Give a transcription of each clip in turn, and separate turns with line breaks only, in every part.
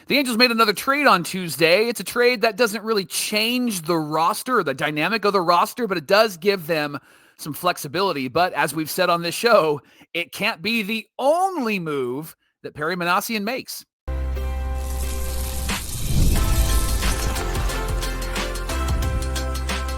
The Angels made another trade on Tuesday. It's a trade that doesn't really change the roster or the dynamic of the roster, but it does give them some flexibility. But as we've said on this show, it can't be the only move that Perry Minasian makes.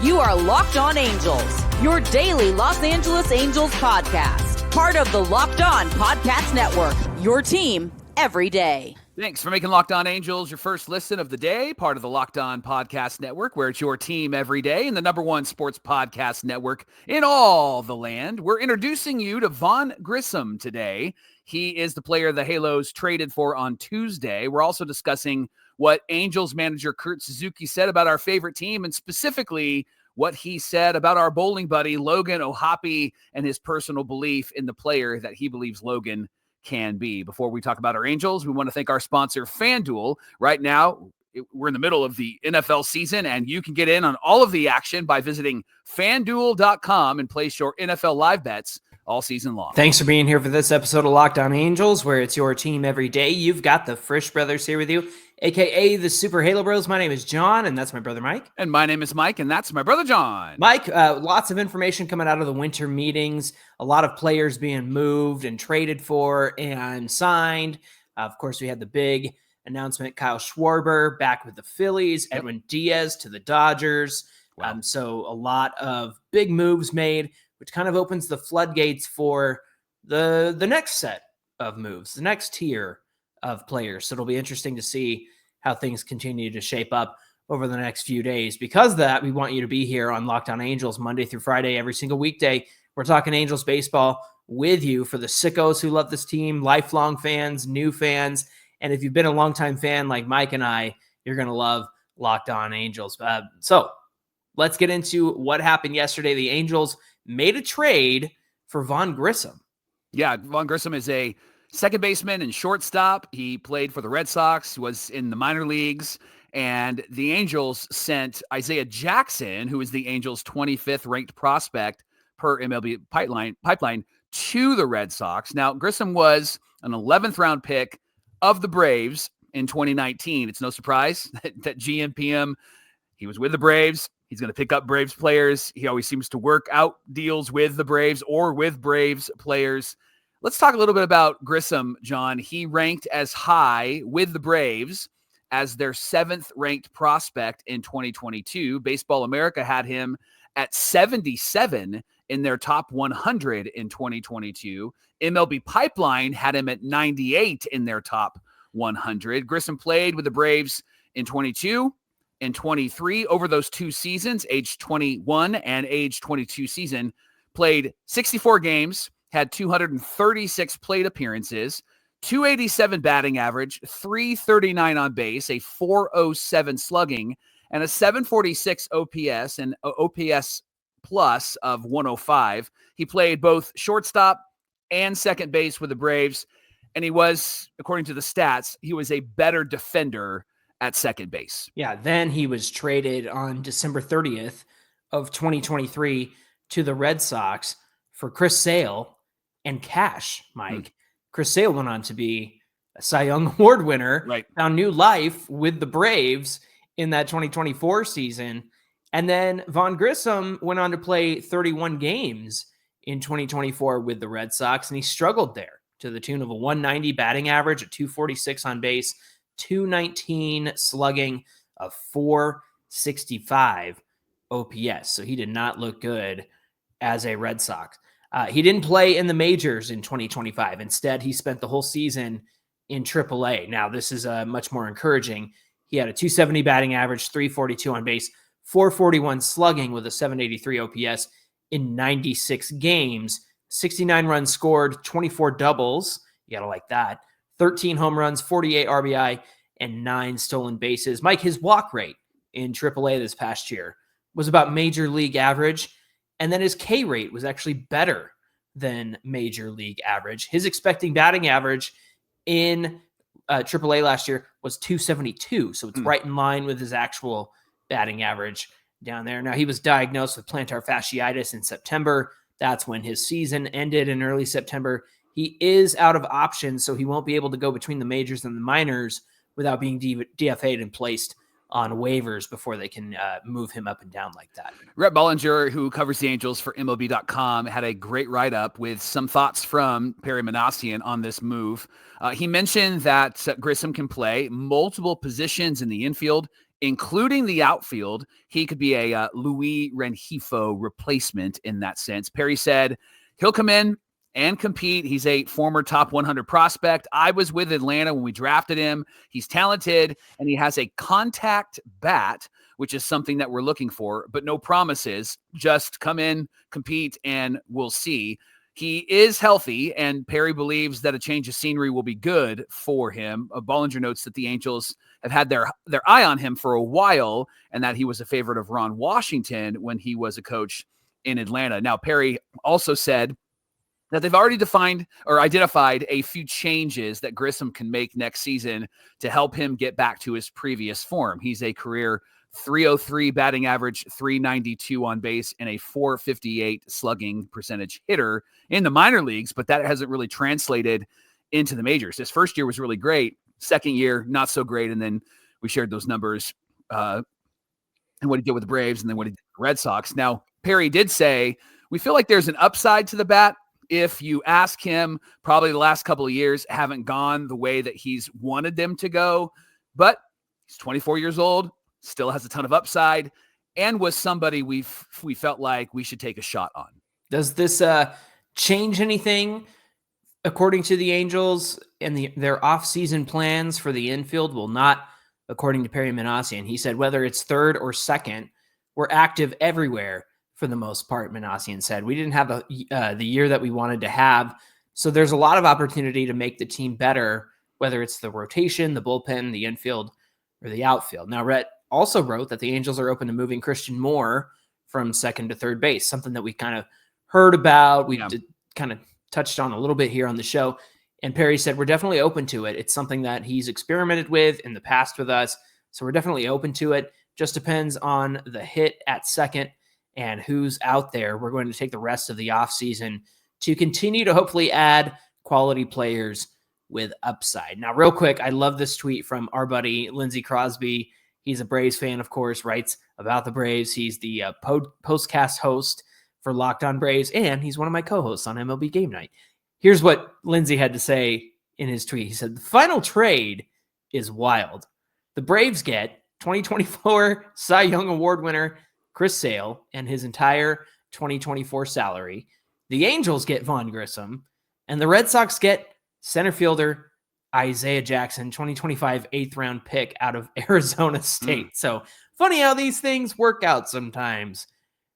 You are Locked On Angels, your daily Los Angeles Angels podcast. Part of the Locked On Podcast Network, your team every day.
Thanks for making Locked On Angels your first listen of the day, part of the Locked On Podcast Network, where it's your team every day and the #1 sports podcast network in all the land. We're introducing you to Vaughn Grissom today. He is the player the Halos traded for on Tuesday. We're also discussing what Angels manager Kurt Suzuki said about our favorite team, and specifically what he said about our bowling buddy Logan O'Hoppe and his personal belief in the player that he believes Logan can be. Before we talk about our Angels, we want to thank our sponsor, FanDuel. Right now, we're in the middle of the NFL season, and you can get in on all of the action by visiting FanDuel.com and place your NFL live bets all season long.
Thanks for being here for this episode of Locked On Angels, where it's your team every day. You've got the Frisch brothers here with you, a.k.a. the Super Halo Bros. My name is Jon, and that's my brother Mike.
And my name is Mike, and that's my brother Jon.
Mike, lots of information coming out of the winter meetings, a lot of players being moved and traded for and signed. Of course, we had the big announcement, Kyle Schwarber back with the Phillies, Edwin Diaz to the Dodgers.
Wow.
So a lot of big moves made, which kind of opens the floodgates for the next set of moves, the next tier of players. So it'll be interesting to see how things continue to shape up over the next few days. Because of that, we want you to be here on Locked On Angels Monday through Friday, every single weekday. We're talking Angels baseball with you for the sickos who love this team, lifelong fans, new fans. And if you've been a longtime fan like Mike and I, you're going to love Locked On Angels. So let's get into what happened yesterday. The Angels made a trade for Vaughn Grissom.
Yeah, Vaughn Grissom is a second baseman and shortstop. He played for the Red Sox, was in the minor leagues, and the Angels sent Isaiah Jackson, who is the Angels' 25th ranked prospect per MLB pipeline, to the Red Sox. Now, Grissom was an 11th round pick of the Braves in 2019. It's no surprise that GMPM, he was with the Braves. He's going to pick up Braves players. He always seems to work out deals with the Braves or with Braves players. Let's talk a little bit about Grissom, Jon. He ranked as high with the Braves as their 7th ranked prospect in 2022. Baseball America had him at 77 in their top 100 in 2022. MLB Pipeline had him at 98 in their top 100. Grissom played with the Braves in 22 and 23 over those two seasons, age 21 and age 22 season, played 64 games, had 236 plate appearances, 287 batting average, 339 on base, a 407 slugging, and a 746 OPS and OPS plus of 105. He played both shortstop and second base with the Braves, and he was, according to the stats, he was a better defender at second base.
Yeah, then he was traded on December 30th of 2023 to the Red Sox for Chris Sale and cash, Mike. Chris Sale went on to be a Cy Young Award winner,
Right.
Found new life with the Braves in that 2024 season. And then Vaughn Grissom went on to play 31 games in 2024 with the Red Sox, and he struggled there to the tune of a 190 batting average, a 246 on base, 219 slugging, of 465 OPS. So he did not look good as a Red Sox. He didn't play in the majors in 2025. Instead, he spent the whole season in AAA. Now, this is much more encouraging. He had a 270 batting average, 342 on base, 441 slugging with a 783 OPS in 96 games, 69 runs scored, 24 doubles. You got to like that. 13 home runs, 48 RBI, and 9 stolen bases. Mike, his walk rate in AAA this past year was about major league average, and then his K rate was actually better than major league average. His expecting batting average in AAA last year was 272, so it's right in line with his actual batting average down there. Now, he was diagnosed with plantar fasciitis in September. That's when his season ended in early September. He is out of options, so he won't be able to go between the majors and the minors without being DFA'd and placed on waivers before they can move him up and down like that.
Rhett Bollinger, who covers the Angels for MLB.com, had a great write-up with some thoughts from Perry Minasian on this move. He mentioned that Grissom can play multiple positions in the infield, including the outfield. He could be a Luis Rengifo replacement in that sense. Perry said he'll come in and compete. He's a former top 100 prospect. I was with Atlanta when we drafted him. He's talented, and he has a contact bat, which is something that we're looking for, but no promises. Just come in, compete, and we'll see. He is healthy, and Perry believes that a change of scenery will be good for him. Bollinger notes that the Angels have had their eye on him for a while, and that he was a favorite of Ron Washington when he was a coach in Atlanta. Now, Perry also said that they've already defined or identified a few changes that Grissom can make next season to help him get back to his previous form. He's a career .303 batting average, .392 on base, and a .458 slugging percentage hitter in the minor leagues, but that hasn't really translated into the majors. His first year was really great. Second year, not so great. And then we shared those numbers and what he did with the Braves and then what he did with the Red Sox. Now, Perry did say, we feel like there's an upside to the bat. If you ask him, probably the last couple of years haven't gone the way that he's wanted them to go, but he's 24 years old, still has a ton of upside, and was somebody we felt like we should take a shot on.
Does this change anything? According to the Angels and their off-season plans for the infield will not, according to Perry Minasian. He said whether it's third or second, we're active everywhere. For the most part, Minasian said. We didn't have the year that we wanted to have, so there's a lot of opportunity to make the team better, whether it's the rotation, the bullpen, the infield, or the outfield. Now, Rhett also wrote that the Angels are open to moving Christian Moore from second to third base, something that we kind of heard about. We kind of touched on a little bit here on the show, and Perry said we're definitely open to it. It's something that he's experimented with in the past with us, so we're definitely open to it. Just depends on the hit at second and who's out there. We're going to take the rest of the offseason to continue to hopefully add quality players with upside. Now, real quick, I love this tweet from our buddy Lindsey Crosby. He's a Braves fan, of course, writes about the Braves. He's the postcast host for Locked On Braves, and he's one of my co-hosts on MLB Game Night. Here's what Lindsey had to say in his tweet. He said, the final trade is wild. The Braves get 2024 Cy Young Award winner Chris Sale and his entire 2024 salary. The Angels get Vaughn Grissom, and the Red Sox get center fielder Isaiah Jackson, 2025 8th round pick out of Arizona State. So funny how these things work out sometimes.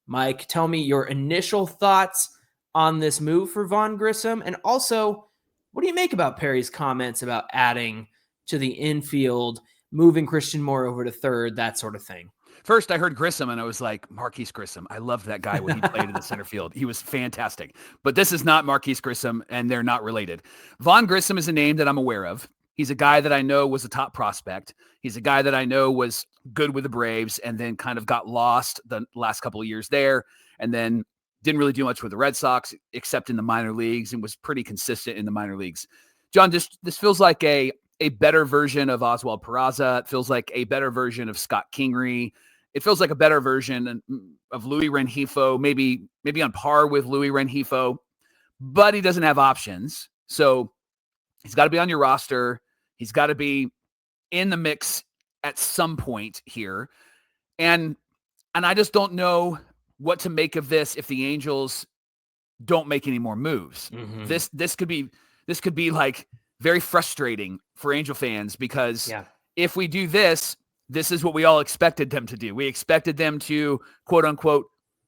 Mike, tell me your initial thoughts on this move for Vaughn Grissom, and also, what do you make about Perry's comments about adding to the infield, moving Christian Moore over to third, that sort of thing?
First, I heard Grissom, and I was like, Marquise Grissom. I loved that guy when he played in the center field. He was fantastic. But this is not Marquise Grissom, and they're not related. Vaughn Grissom is a name that I'm aware of. He's a guy that I know was a top prospect. He's a guy that I know was good with the Braves and then kind of got lost the last couple of years there, and then didn't really do much with the Red Sox except in the minor leagues and was pretty consistent in the minor leagues. John, this feels like a better version of Oswald Peraza. It feels like a better version of Scott Kingery. It feels like a better version of Luis Rengifo, maybe on par with Luis Rengifo, but he doesn't have options. So he's got to be on your roster. He's got to be in the mix at some point here. And I just don't know what to make of this if the Angels don't make any more moves. Mm-hmm. This could be like very frustrating for Angel fans because if we do this is what we all expected them to do. We expected them to, quote unquote,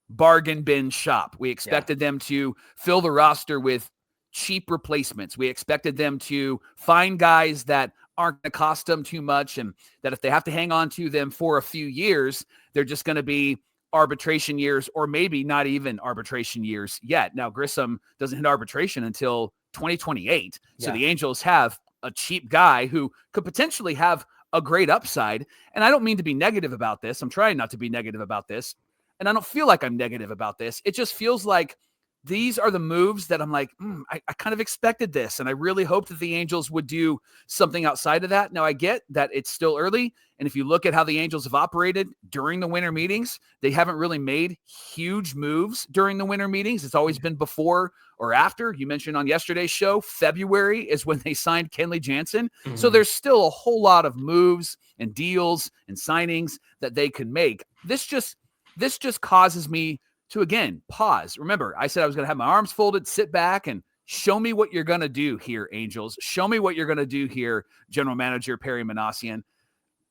bargain bin shop. We expected them to fill the roster with cheap replacements. We expected them to find guys that aren't going to cost them too much, and that if they have to hang on to them for a few years, they're just going to be arbitration years, or maybe not even arbitration years yet. Now, Grissom doesn't hit arbitration until 2028. So the Angels have a cheap guy who could potentially have a great upside. And I don't mean to be negative about this. I'm trying not to be negative about this. And I don't feel like I'm negative about this. It just feels like these are the moves that I'm like, I kind of expected this. And I really hoped that the Angels would do something outside of that. Now, I get that it's still early. And if you look at how the Angels have operated during the winter meetings, they haven't really made huge moves during the winter meetings. It's always been before or after. You mentioned on yesterday's show, February is when they signed Kenley Jansen.
Mhm.
So there's still a whole lot of moves and deals and signings that they could make. This just causes me to, again, pause. Remember, I said I was going to have my arms folded, sit back, and show me what you're going to do here, Angels. Show me what you're going to do here, General Manager Perry Minasian.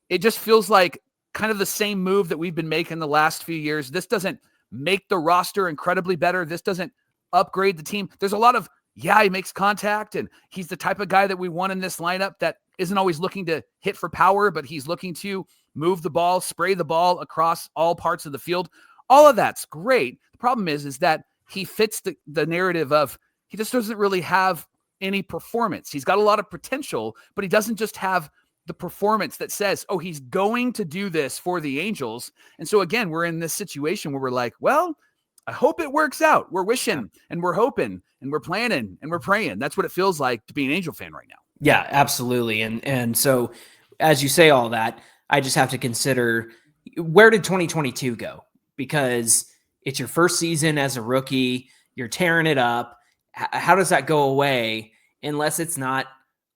It just feels like kind of the same move that we've been making the last few years. This doesn't make the roster incredibly better. This doesn't upgrade the team. There's a lot of, he makes contact, and he's the type of guy that we want in this lineup that isn't always looking to hit for power, but he's looking to move the ball, spray the ball across all parts of the field. All of that's great. The problem is that he fits the narrative of he just doesn't really have any performance. He's got a lot of potential, but he doesn't just have the performance that says, oh, he's going to do this for the Angels. And so, again, we're in this situation where we're like, well, I hope it works out. We're wishing and we're hoping and we're planning and we're praying. That's what it feels like to be an Angel fan right now.
Yeah, absolutely. And so as you say all that, I just have to consider, where did 2022 go? Because it's your first season as a rookie. You're tearing it up. How does that go away unless it's not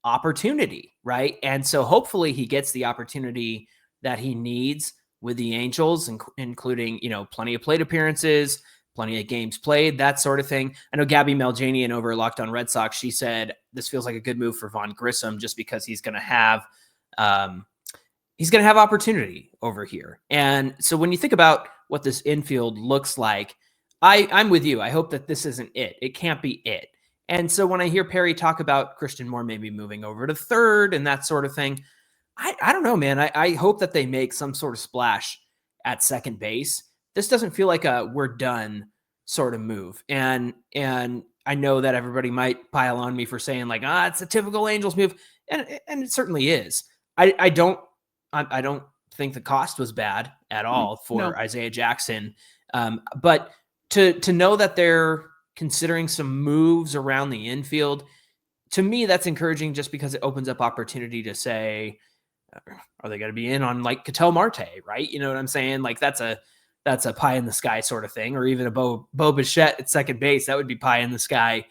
opportunity, right? And so hopefully he gets the opportunity that he needs with the Angels, including, plenty of plate appearances, plenty of games played, that sort of thing. I know Gabby Meljanian over at Locked On Red Sox, she said this feels like a good move for Vaughn Grissom just because he's going to have opportunity over here. And so when you think about what this infield looks like, I'm with you. I hope that this isn't it. It can't be it. And so when I hear Perry talk about Christian Moore maybe moving over to third and that sort of thing, I don't know, man. I hope that they make some sort of splash at second base. This doesn't feel like a we're done sort of move. And I know that everybody might pile on me for saying like, it's a typical Angels move. And it certainly is. I don't think the cost was bad at all for Isaiah Jackson. But to know that they're considering some moves around the infield, to me, that's encouraging just because it opens up opportunity to say, are they going to be in on like Ketel Marte, right? You know what I'm saying? Like that's a pie in the sky sort of thing, or even a Bo Bichette at second base. That would be pie in the sky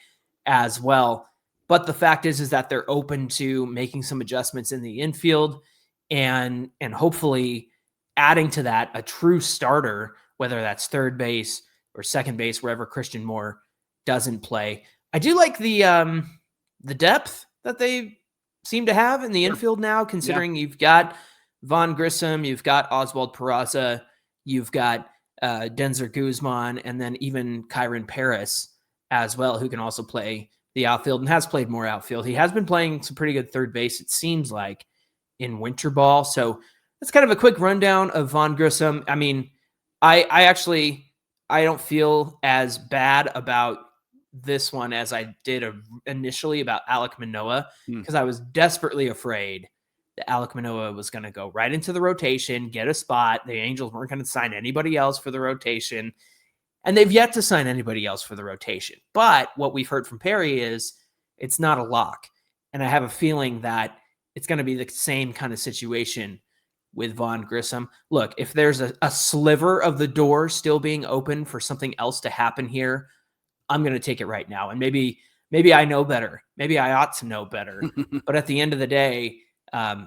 as well. But the fact is that they're open to making some adjustments in the infield and hopefully adding to that a true starter, whether that's third base or second base, wherever Christian Moore doesn't play. I do like the depth that they seem to have in the infield now, considering you've got Vaughn Grissom, you've got Oswald Peraza, you've got Denzer Guzman, and then even Kyron Paris as well, who can also play the outfield and has played more outfield. He has been playing some pretty good third base, it seems like, in winter ball. So that's kind of a quick rundown of Vaughn Grissom. I mean, I don't feel as bad about this one as I did initially about Alek Manoah, because I was desperately afraid that Alek Manoah was going to go right into the rotation, get a spot. The Angels weren't going to sign anybody else for the rotation, and they've yet to sign anybody else for the rotation. But what we've heard from Perry is it's not a lock, and I have a feeling that it's going to be the same kind of situation with Vaughn Grissom. Look, if there's a sliver of the door still being open for something else to happen here, I'm going to take it right now. And maybe I know better. Maybe I ought to know better. But at the end of the day, the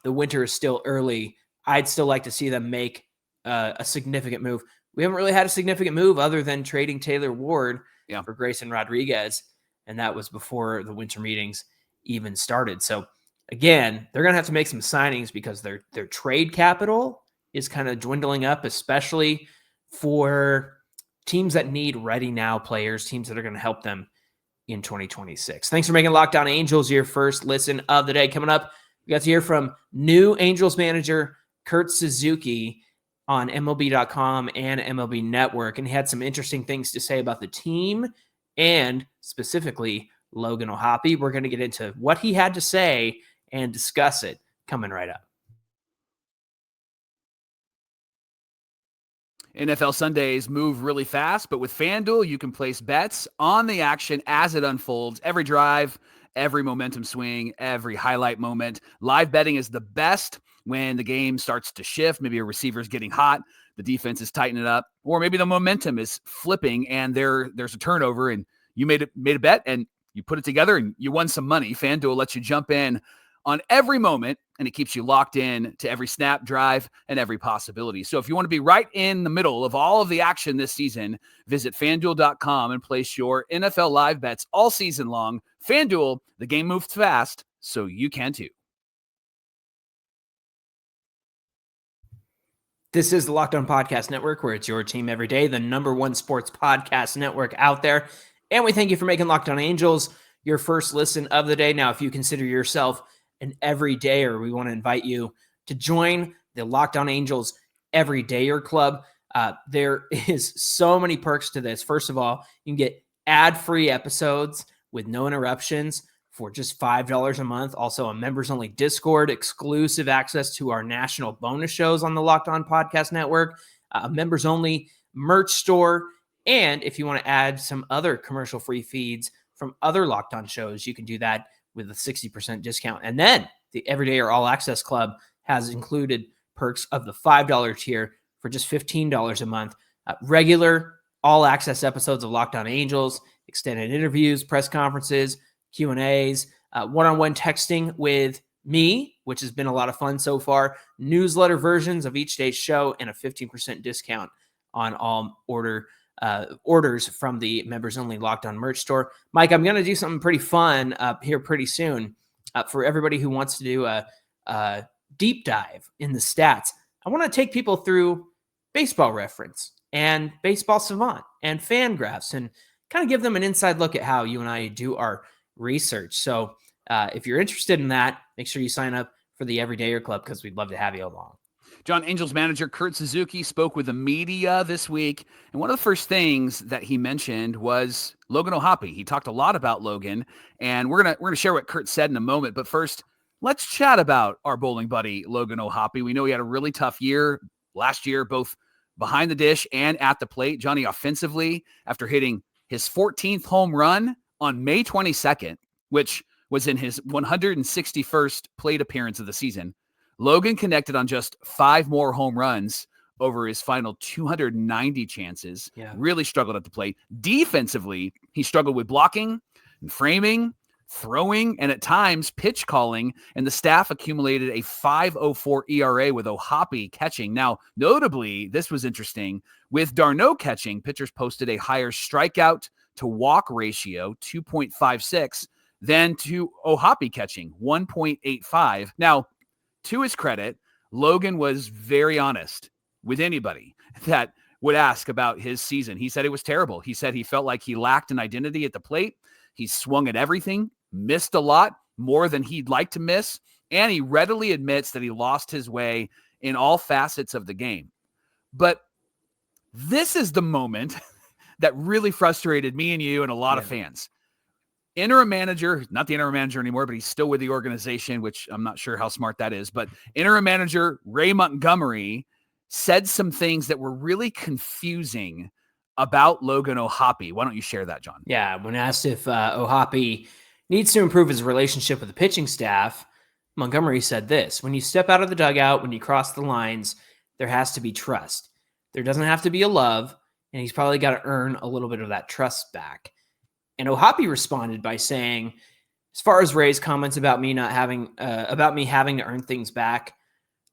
winter is still early. I'd still like to see them make a significant move. We haven't really had a significant move other than trading Taylor Ward for Grayson Rodriguez. And that was before the winter meetings even started. So again, they're going to have to make some signings because their trade capital is kind of dwindling up, especially for teams that need ready now players, teams that are going to help them in 2026. Thanks for making Locked On Angels your first listen of the day. Coming up, we got to hear from new Angels manager Kurt Suzuki on MLB.com and MLB Network, and he had some interesting things to say about the team and specifically Logan O'Hoppe. We're going to get into what he had to say and discuss it coming right up.
NFL Sundays move really fast, but with FanDuel, you can place bets on the action as it unfolds. Every drive, every momentum swing, every highlight moment. Live betting is the best when the game starts to shift. Maybe a receiver's getting hot, the defense is tightening up, or maybe the momentum is flipping and there's a turnover and you made a bet and you put it together and you won some money. FanDuel lets you jump in on every moment, and it keeps you locked in to every snap, drive, and every possibility. So if you want to be right in the middle of all of the action this season, visit FanDuel.com and place your NFL live bets all season long. FanDuel, the game moves fast, so you can too.
This is the Locked On Podcast Network, where it's your team every day, the #1 sports podcast network out there. And we thank you for making Locked On Angels your first listen of the day. Now, if you consider yourself an everydayer, we want to invite you to join the Locked On Angels Everydayer Club. There is so many perks to this. First of all, you can get ad-free episodes with no interruptions for just $5 a month. Also, a members-only Discord, exclusive access to our national bonus shows on the Locked On Podcast Network, a members-only merch store, and if you want to add some other commercial-free feeds from other Locked On shows, you can do that with a 60% discount. And then the Everydayer All Access Club has included perks of the $5 tier for just $15 a month. Regular all access episodes of Locked On Angels, extended interviews, press conferences, Q&As, one-on-one texting with me, which has been a lot of fun so far, newsletter versions of each day's show, and a 15% discount on all orders from the members-only Locked On merch store. Mike, I'm going to do something pretty fun here pretty soon for everybody who wants to do a deep dive in the stats. I want to take people through Baseball Reference and Baseball Savant and Fangraphs and kind of give them an inside look at how you and I do our research. So if you're interested in that, make sure you sign up for the Everydayer Club because we'd love to have you along.
John, Angels manager Kurt Suzuki spoke with the media this week, and one of the first things that he mentioned was Logan O'Hoppe. He talked a lot about Logan, and we're gonna share what Kurt said in a moment. But first, let's chat about our bowling buddy Logan O'Hoppe. We know he had a really tough year last year, both behind the dish and at the plate. Johnny, offensively, after hitting his 14th home run on May 22nd, which was in his 161st plate appearance of the season, Logan connected on just 5 more home runs over his final 290 chances.
Yeah.
Really struggled at the plate. Defensively, he struggled with blocking and framing, throwing, and at times pitch calling, and the staff accumulated a 5.04 ERA with O'Hoppe catching. Now, notably, this was interesting. With d'Arnaud catching, pitchers posted a higher strikeout to walk ratio, 2.56, than to O'Hoppe catching, 1.85. Now, to his credit, Logan was very honest with anybody that would ask about his season. He said it was terrible. He said he felt like he lacked an identity at the plate. He swung at everything, missed a lot, more than he'd like to miss, and he readily admits that he lost his way in all facets of the game. But this is the moment that really frustrated me and you and a lot of fans. Interim manager, not the interim manager anymore, but he's still with the organization, which I'm not sure how smart that is. But interim manager Ray Montgomery said some things that were really confusing about Logan O'Hoppe. Why don't you share that, John?
Yeah, when asked if O'Hoppe needs to improve his relationship with the pitching staff, Montgomery said this: when you step out of the dugout, when you cross the lines, there has to be trust. There doesn't have to be a love, and he's probably got to earn a little bit of that trust back. And O'Hoppe responded by saying, as far as Ray's comments about me having to earn things back,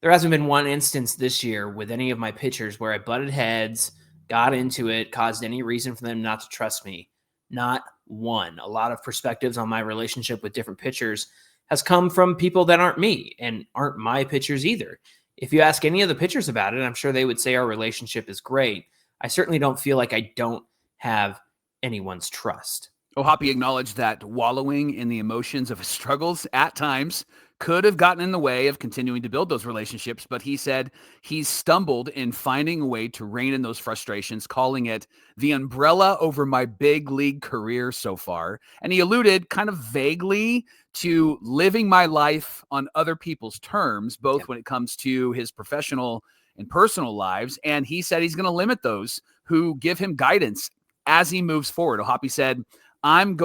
there hasn't been one instance this year with any of my pitchers where I butted heads, got into it, caused any reason for them not to trust me. Not one. A lot of perspectives on my relationship with different pitchers has come from people that aren't me and aren't my pitchers either. If you ask any of the pitchers about it, I'm sure they would say our relationship is great. I certainly don't feel like I don't have anyone's trust.
O'Hoppe acknowledged that wallowing in the emotions of his struggles at times could have gotten in the way of continuing to build those relationships, but he said he's stumbled in finding a way to rein in those frustrations, calling it the umbrella over my big league career so far. And he alluded kind of vaguely to living my life on other people's terms, both when it comes to his professional and personal lives. And he said he's going to limit those who give him guidance as he moves forward. O'Hoppe said, I'm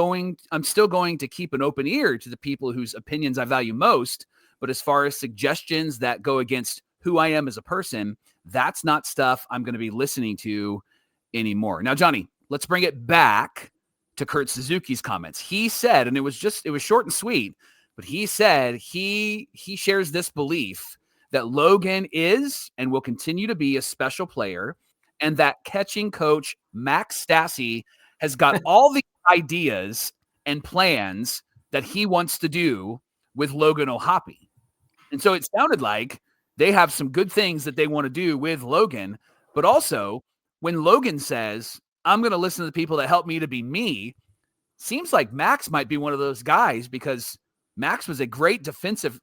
still going to keep an open ear to the people whose opinions I value most. But as far as suggestions that go against who I am as a person, that's not stuff I'm going to be listening to anymore. Now, Johnny, let's bring it back to Kurt Suzuki's comments. He said, and it was short and sweet, but he said he shares this belief that Logan is and will continue to be a special player, and that catching coach Max Stassi has got all the ideas and plans that he wants to do with Logan O'Hoppe. And so it sounded like they have some good things that they want to do with Logan, but also when Logan says, I'm going to listen to the people that help me to be me, seems like Max might be one of those guys, because Max was a great defensive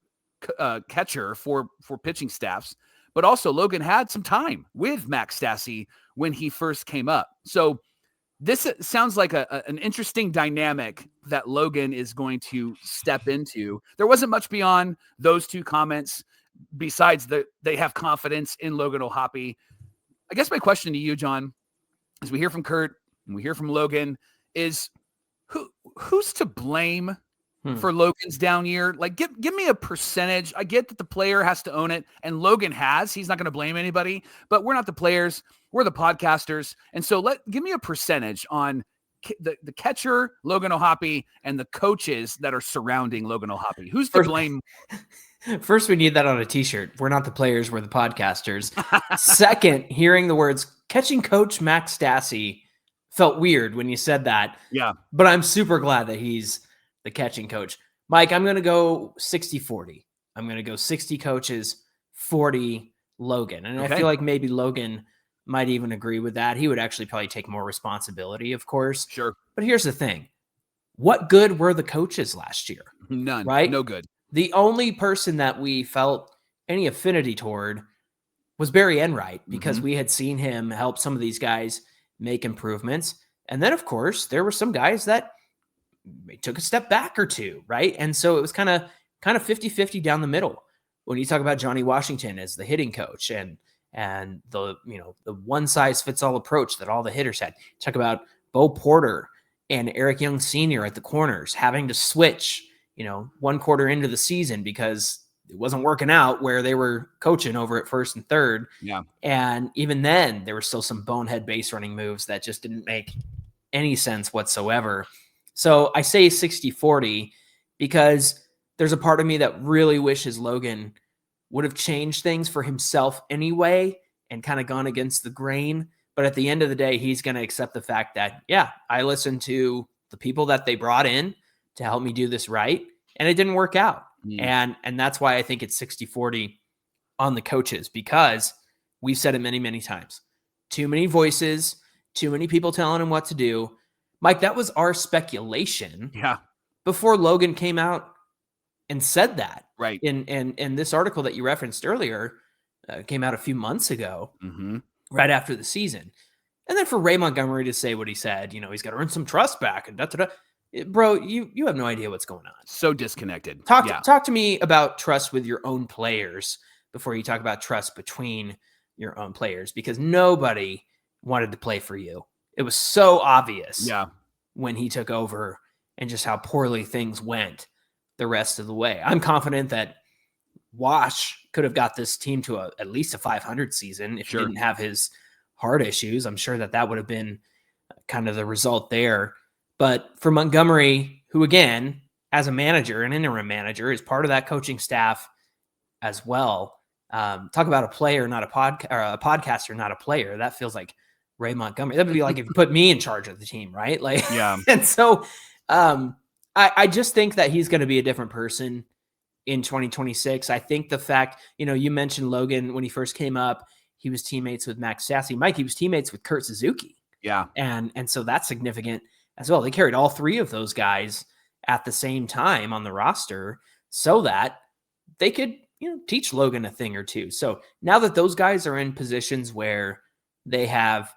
catcher for pitching staffs, but also Logan had some time with Max Stassi when he first came up. So this sounds like an interesting dynamic that Logan is going to step into. There wasn't much beyond those two comments besides that they have confidence in Logan O'Hoppe. I guess my question to you, John, as we hear from Kurt and we hear from Logan, is who's to blame for Logan's down year? Like, give me a percentage. I get that the player has to own it, and Logan has. He's not going to blame anybody, but we're not the players. We're the podcasters. And so give me a percentage on the catcher, Logan O'Hoppe, and the coaches that are surrounding Logan O'Hoppe. Who's to blame?
First, we need that on a t-shirt. We're not the players. We're the podcasters. Second, hearing the words catching coach Max Stassi felt weird when you said that.
Yeah.
But I'm super glad that he's the catching coach. Mike, I'm going to go 60-40. I'm going to go 60 coaches, 40 Logan. And
Okay.
I feel like maybe Logan might even agree with that. He would actually probably take more responsibility, of course.
Sure.
But here's the thing. What good were the coaches last year?
None.
Right?
No good.
The only person that we felt any affinity toward was Barry Enright, because we had seen him help some of these guys make improvements. And then, of course, there were some guys that took a step back or two, right? And so it was kind of 50-50 down the middle. When you talk about Johnny Washington as the hitting coach and the one size fits all approach that all the hitters had. Talk about Bo Porter and Eric Young Sr. at the corners having to switch, one quarter into the season because it wasn't working out where they were coaching over at first and third.
Yeah.
And even then there were still some bonehead base running moves that just didn't make any sense whatsoever. So I say 60-40 because there's a part of me that really wishes Logan would have changed things for himself anyway and kind of gone against the grain. But at the end of the day, he's going to accept the fact that, yeah, I listened to the people that they brought in to help me do this right, and it didn't work out. And that's why I think it's 60-40 on the coaches, because we've said it many, many times. Too many voices, too many people telling him what to do. Mike, that was our speculation before Logan came out and said that.
Right.
In this article that you referenced earlier, came out a few months ago, right after the season. And then for Ray Montgomery to say what he said, he's got to earn some trust back and da-da-da. Bro, you have no idea what's going on.
So disconnected.
Talk to me about trust with your own players before you talk about trust between your own players, because nobody wanted to play for you. It was so obvious when he took over and just how poorly things went the rest of the way. I'm confident that Wash could have got this team to at least a 500 season if he didn't have his heart issues. I'm sure that would have been kind of the result there. But for Montgomery, who again, as a manager, an interim manager, is part of that coaching staff as well. Talk about a player, not a podcaster, not a player. That feels like Ray Montgomery. That would be like if you put me in charge of the team, right? Like, And so I just think that he's going to be a different person in 2026. I think the fact, you mentioned Logan when he first came up, he was teammates with Max Stassi. Mike, he was teammates with Kurt Suzuki.
Yeah.
And so that's significant as well. They carried all three of those guys at the same time on the roster so that they could, teach Logan a thing or two. So now that those guys are in positions where they have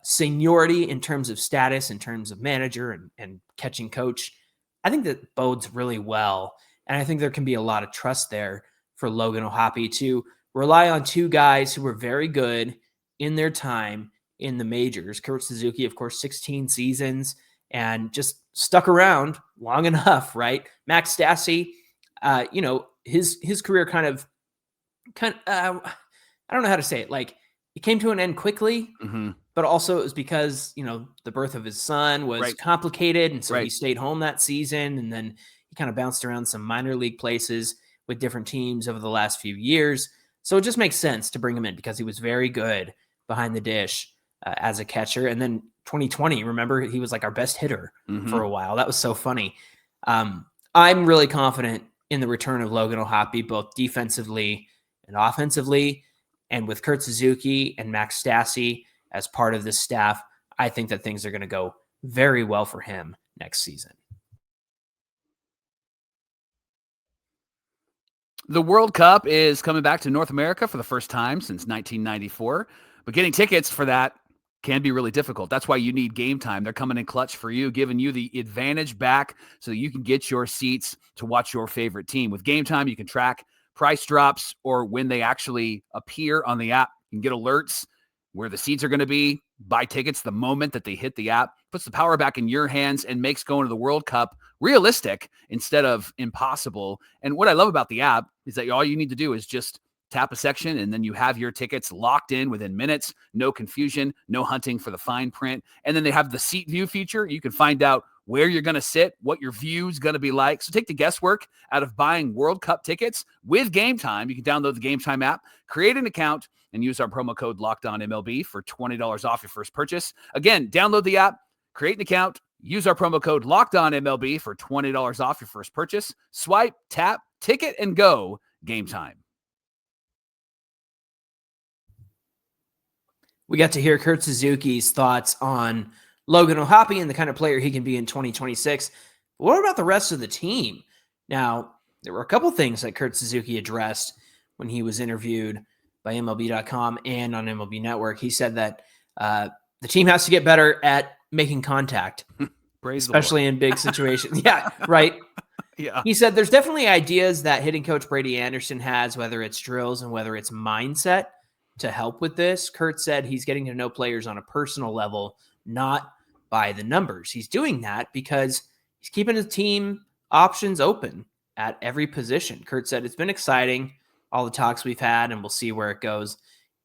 seniority in terms of status, in terms of manager and catching coach, I think that bodes really well. And I think there can be a lot of trust there for Logan O'Hoppe to rely on two guys who were very good in their time in the majors. Kurt Suzuki, of course, 16 seasons and just stuck around long enough, right? Max Stassi, his career kind of I don't know how to say it. Like, it came to an end quickly, but also it was because, the birth of his son was complicated. And so he stayed home that season. And then he kind of bounced around some minor league places with different teams over the last few years. So it just makes sense to bring him in because he was very good behind the dish as a catcher. And then 2020, remember, he was like our best hitter for a while. That was so funny. I'm really confident in the return of Logan O'Hoppe, both defensively and offensively. And with Kurt Suzuki and Max Stassi as part of this staff, I think that things are going to go very well for him next season.
The World Cup is coming back to North America for the first time since 1994, but getting tickets for that can be really difficult. That's why you need Game Time. They're coming in clutch for you, giving you the advantage back so you can get your seats to watch your favorite team. With Game Time, you can track price drops or when they actually appear on the app. You can get alerts where the seats are going to be, buy tickets the moment that they hit the app, puts the power back in your hands and makes going to the World Cup realistic instead of impossible. And what I love about the app is that all you need to do is just tap a section and then you have your tickets locked in within minutes, no confusion, no hunting for the fine print. And then they have the seat view feature. You can find out where you're going to sit, what your view is going to be like. So take the guesswork out of buying World Cup tickets with Game Time. You can download the Game Time app, create an account, and use our promo code LOCKEDONMLB for $20 off your first purchase. Again, download the app, create an account, use our promo code LOCKEDONMLB for $20 off your first purchase. Swipe, tap, ticket, and go. Game Time.
We got to hear Kurt Suzuki's thoughts on Logan O'Hoppe and the kind of player he can be in 2026. But what about the rest of the team? Now, there were a couple things that Kurt Suzuki addressed when he was interviewed by MLB.com and on MLB Network. He said that the team has to get better at making contact, especially in big situations. Yeah, right.
Yeah.
He said there's definitely ideas that hitting coach Brady Anderson has, whether it's drills and whether it's mindset, to help with this. Kurt said he's getting to know players on a personal level, not by the numbers. He's doing that because he's keeping his team options open at every position. Kurt said it's been exciting, all the talks we've had, and we'll see where it goes.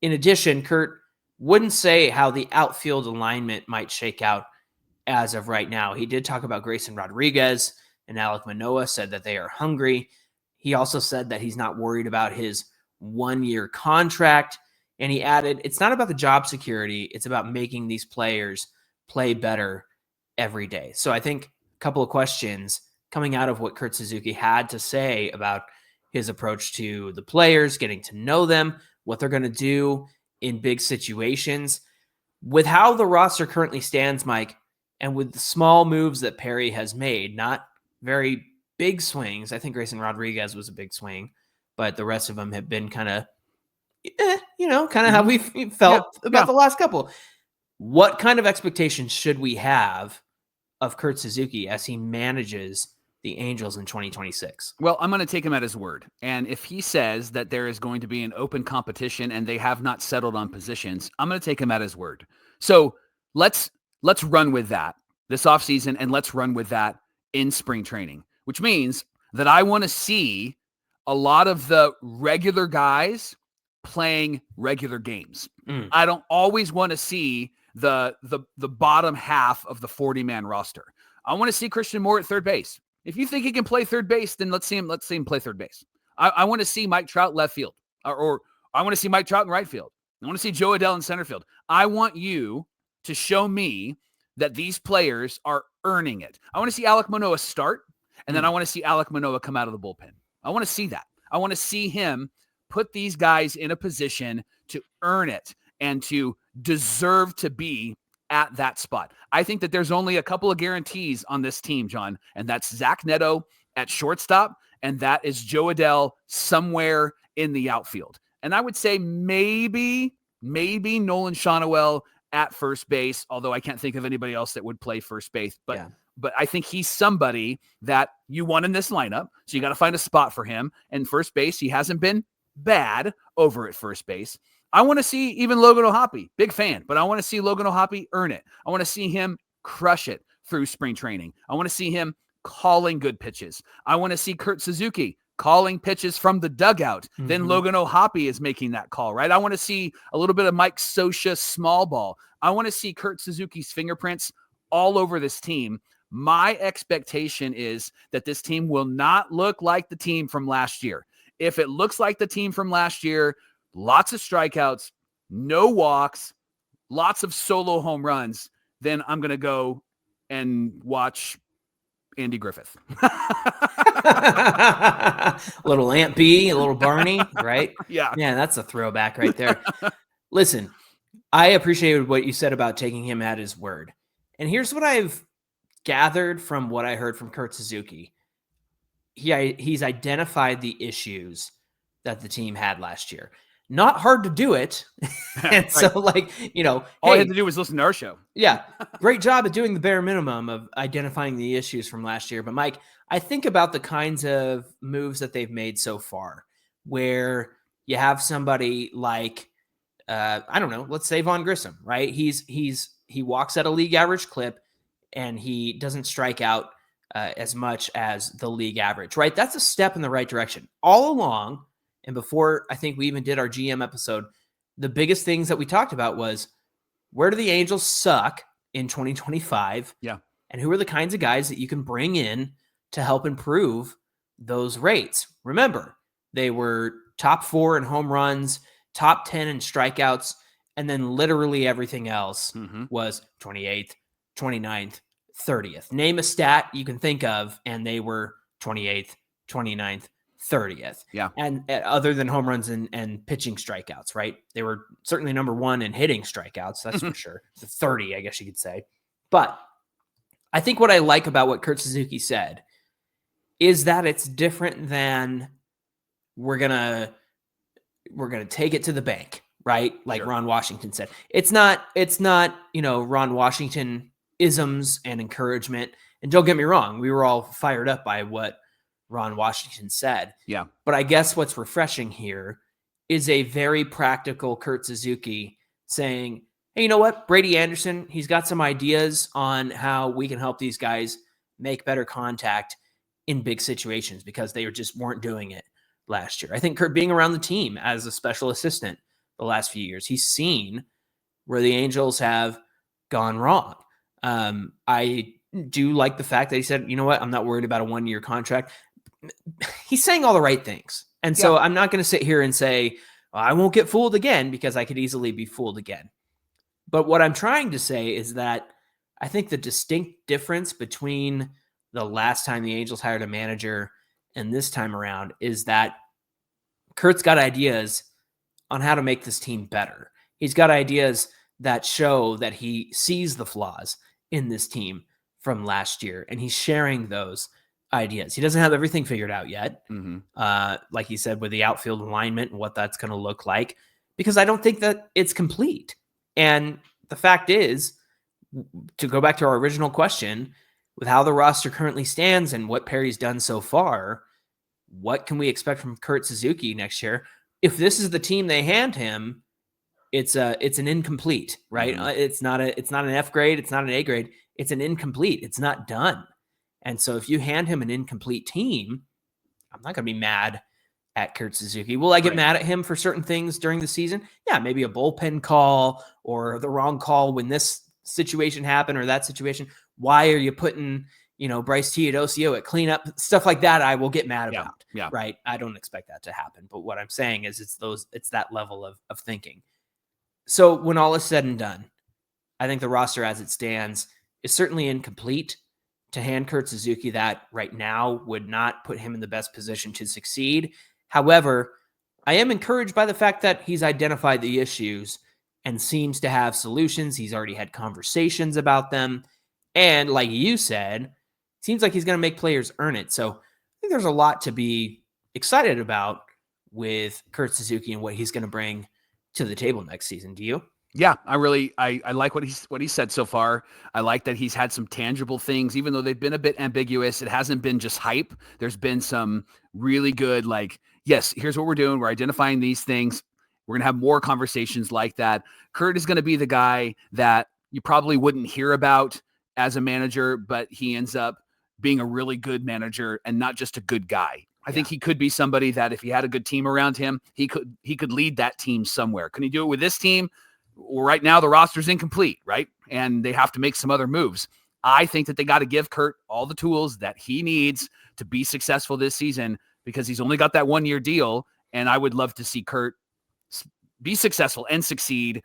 In addition, Kurt wouldn't say how the outfield alignment might shake out as of right now. He did talk about Grayson Rodriguez and Alek Manoah, said that they are hungry. He also said that he's not worried about his 1-year contract. And he added, it's not about the job security. It's about making these players play better every day. So I think a couple of questions coming out of what Kurt Suzuki had to say about his approach to the players, getting to know them, what they're going to do in big situations. With how the roster currently stands, Mike, and with the small moves that Perry has made, not very big swings. I think Grayson Rodriguez was a big swing, but the rest of them have been kind of how we felt about the last couple. What kind of expectations should we have of Kurt Suzuki as he manages the Angels in 2026?
Well, I'm going to take him at his word. And if he says that there is going to be an open competition and they have not settled on positions, I'm going to take him at his word. So let's run with that this offseason, and let's run with that in spring training, which means that I want to see a lot of the regular guys playing regular games. I don't always want to see the bottom half of the 40-man roster. I want to see Christian Moore at third base. If you think he can play third base, then let's see him play third base. I want to see Mike Trout left field, or I want to see Mike Trout in right field. I want to see Jo Adell in center field. I want you to show me that these players are earning it. I want to see Alek Manoah start, and then I want to see Alek Manoah come out of the bullpen. I want to see that. I want to see him put these guys in a position to earn it and to deserve to be at that spot. I think that there's only a couple of guarantees on this team, John, and that's Zach Neto at shortstop, and that is Jo Adell somewhere in the outfield. And I would say maybe Nolan Shonowell at first base, although I can't think of anybody else that would play first base. But I think he's somebody that you want in this lineup, so you got to find a spot for him. And first base, he hasn't been bad over at first base. I want to see even Logan O'Hoppe, big fan, but I want to see Logan O'Hoppe earn it. I want to see him crush it through spring training. I want to see him calling good pitches. I want to see Kurt Suzuki calling pitches from the dugout. Then Logan O'Hoppe is making that call, right? I want to see a little bit of Mike Scioscia small ball. I want to see Kurt Suzuki's fingerprints all over this team. My expectation is that this team will not look like the team from last year. If it looks like the team from last year, lots of strikeouts, no walks, lots of solo home runs, then I'm going to go and watch Andy Griffith.
Little Aunt B, a little Barney, right?
Yeah.
Yeah, that's a throwback right there. Listen, I appreciated what you said about taking him at his word. And here's what I've gathered from what I heard from Kurt Suzuki. He's identified the issues that the team had last year. Not hard to do it. And
right.
So like,
all I had to do was listen to our show.
Yeah. Great job at doing the bare minimum of identifying the issues from last year. But Mike, I think about the kinds of moves that they've made so far where you have somebody like, I don't know, let's say Vaughn Grissom, right? He walks at a league average clip and he doesn't strike out as much as the league average, right? That's a step in the right direction. All along, and before I think we even did our GM episode, the biggest things that we talked about was where do the Angels suck in 2025?
Yeah.
And who are the kinds of guys that you can bring in to help improve those rates? Remember, they were top 4 in home runs, top 10 in strikeouts, and then literally everything else was 28th, 29th, 30th. Name a stat you can think of, and they were 28th, 29th, 30th.
Yeah.
And other than home runs and pitching strikeouts, right? They were certainly number 1 in hitting strikeouts. That's for sure. 30, I guess you could say. But I think what I like about what Kurt Suzuki said is that it's different than we're going to take it to the bank, right? Like Ron Washington said. It's not, Ron Washington isms and encouragement. And don't get me wrong, we were all fired up by what Ron Washington said.
Yeah.
But I guess what's refreshing here is a very practical Kurt Suzuki saying, hey, you know what? Brady Anderson, he's got some ideas on how we can help these guys make better contact in big situations because they just weren't doing it last year. I think Kurt being around the team as a special assistant the last few years, he's seen where the Angels have gone wrong. I do like the fact that he said, you know what? I'm not worried about a 1-year contract. He's saying all the right things. And so I'm not going to sit here and say, well, I won't get fooled again because I could easily be fooled again. But what I'm trying to say is that I think the distinct difference between the last time the Angels hired a manager and this time around is that Kurt's got ideas on how to make this team better. He's got ideas that show that he sees the flaws in this team from last year, and he's sharing those ideas. He doesn't have everything figured out yet. Like he said, with the outfield alignment and what that's going to look like, because I don't think that it's complete. And the fact is, to go back to our original question, with how the roster currently stands and what Perry's done so far, what can we expect from Kurt Suzuki next year? If this is the team they hand him, it's an incomplete, right? It's not an F grade. It's not an A grade. It's an incomplete. It's not done. And so if you hand him an incomplete team, I'm not going to be mad at Kurt Suzuki. Will I get mad at him for certain things during the season? Yeah, maybe a bullpen call or the wrong call when this situation happened or that situation. Why are you putting, Bryce Teodosio at cleanup? Stuff like that I will get mad about.
Yeah.
Right? I don't expect that to happen. But what I'm saying is it's that level of thinking. So when all is said and done, I think the roster as it stands is certainly incomplete. To hand Kurt Suzuki that right now would not put him in the best position to succeed. However, I am encouraged by the fact that he's identified the issues and seems to have solutions. He's already had conversations about them. And like you said, it seems like he's going to make players earn it. So I think there's a lot to be excited about with Kurt Suzuki and what he's going to bring to the table next season. Do you?
Yeah, I like what he said so far. I like that he's had some tangible things, even though they've been a bit ambiguous. It hasn't been just hype. There's been some really good, like, yes, here's what we're doing. We're identifying these things. We're going to have more conversations like that. Kurt is going to be the guy that you probably wouldn't hear about as a manager, but he ends up being a really good manager and not just a good guy. I think he could be somebody that if he had a good team around him, he could lead that team somewhere. Can he do it with this team? Well, right now the roster's incomplete, right? And they have to make some other moves. I think that they got to give Kurt all the tools that he needs to be successful this season because he's only got that 1-year deal. And I would love to see Kurt be successful and succeed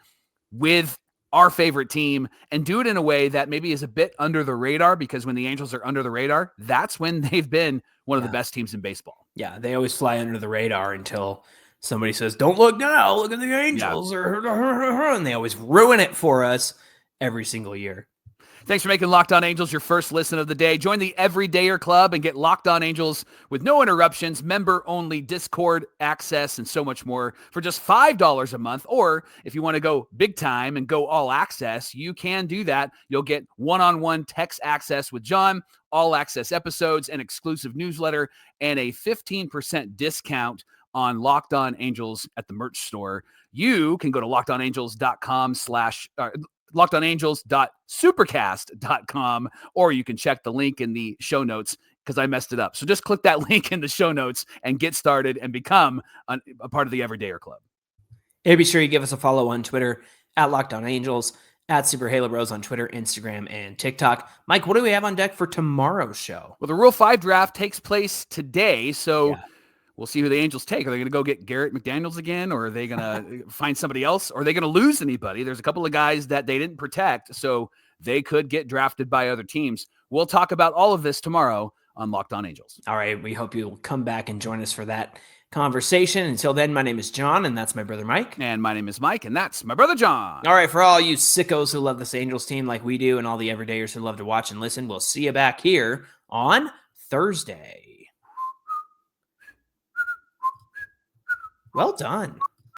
with our favorite team and do it in a way that maybe is a bit under the radar, because when the Angels are under the radar, that's when they've been one of the best teams in baseball.
Yeah, they always fly under the radar until somebody says, don't look now, look at the Angels, and they always ruin it for us every single year.
Thanks for making Locked On Angels your first listen of the day. Join the Everydayer Club and get Locked On Angels with no interruptions, member-only Discord access, and so much more for just $5 a month. Or if you want to go big time and go all access, you can do that. You'll get one-on-one text access with Jon, all access episodes, an exclusive newsletter, and a 15% discount on Locked On Angels at the merch store. You can go to LockedOnAngels.supercast.com, or you can check the link in the show notes because I messed it up. So just click that link in the show notes and get started and become a part of the Everydayer Club.
Hey, be sure you give us a follow on Twitter at Locked On Angels, at Super Halo Bros on Twitter, Instagram, and TikTok. Mike, what do we have on deck for tomorrow's show?
Well, the Rule 5 draft takes place today, so we'll see who the Angels take. Are they going to go get Garrett McDaniels again, or are they going to find somebody else? Or are they going to lose anybody? There's a couple of guys that they didn't protect, so they could get drafted by other teams. We'll talk about all of this tomorrow on Locked On Angels.
All right, we hope you'll come back and join us for that conversation. Until then, my name is Jon, and that's my brother Mike.
And my name is Mike, and that's my brother Jon.
All right, for all you sickos who love this Angels team like we do, and all the everydayers who love to watch and listen, we'll see you back here on Thursday. Well done.